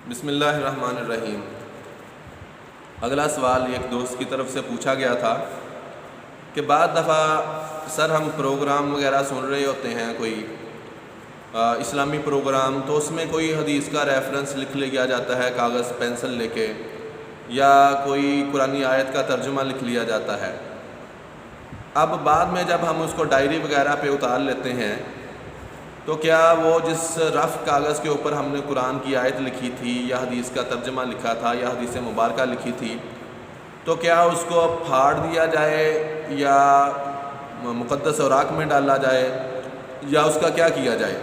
بسم اللہ الرحمن الرحیم۔ اگلا سوال ایک دوست کی طرف سے پوچھا گیا تھا کہ بعض دفعہ سر ہم پروگرام وغیرہ سن رہے ہوتے ہیں، کوئی اسلامی پروگرام، تو اس میں کوئی حدیث کا ریفرنس لکھ لیا جاتا ہے کاغذ پینسل لے کے، یا کوئی قرآنی آیت کا ترجمہ لکھ لیا جاتا ہے۔ اب بعد میں جب ہم اس کو ڈائری وغیرہ پہ اتار لیتے ہیں تو کیا وہ جس رف کاغذ کے اوپر ہم نے قرآن کی آیت لکھی تھی یا حدیث کا ترجمہ لکھا تھا یا حدیث مبارکہ لکھی تھی، تو کیا اس کو پھاڑ دیا جائے یا مقدس اوراق میں ڈالا جائے یا اس کا کیا کیا جائے؟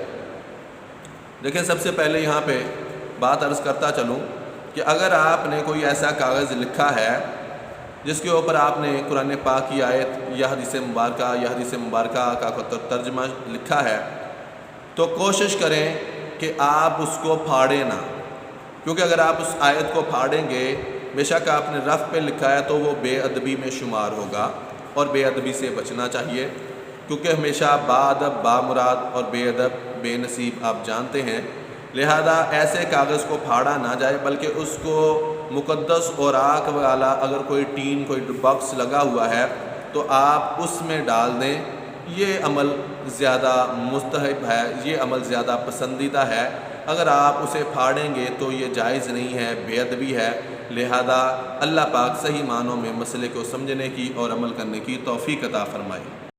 دیکھیں، سب سے پہلے یہاں پہ بات عرض کرتا چلوں کہ اگر آپ نے کوئی ایسا کاغذ لکھا ہے جس کے اوپر آپ نے قرآن پاک کی آیت یا حدیث مبارکہ کا ترجمہ لکھا ہے، تو کوشش کریں کہ آپ اس کو پھاڑیں نہ، کیونکہ اگر آپ اس آیت کو پھاڑیں گے، بے شک آپ نے رف پہ لکھا ہے تو وہ بے ادبی میں شمار ہوگا، اور بے ادبی سے بچنا چاہیے، کیونکہ ہمیشہ با ادب با مراد اور بے ادب بے نصیب آپ جانتے ہیں۔ لہذا ایسے کاغذ کو پھاڑا نہ جائے، بلکہ اس کو مقدس اوراق والا اگر کوئی ٹین کوئی باکس لگا ہوا ہے تو آپ اس میں ڈال دیں۔ یہ عمل زیادہ مستحب ہے، یہ عمل زیادہ پسندیدہ ہے۔ اگر آپ اسے پھاڑیں گے تو یہ جائز نہیں ہے، بے ادبی ہے۔ لہذا اللہ پاک صحیح معنوں میں مسئلے کو سمجھنے کی اور عمل کرنے کی توفیق عطا فرمائے۔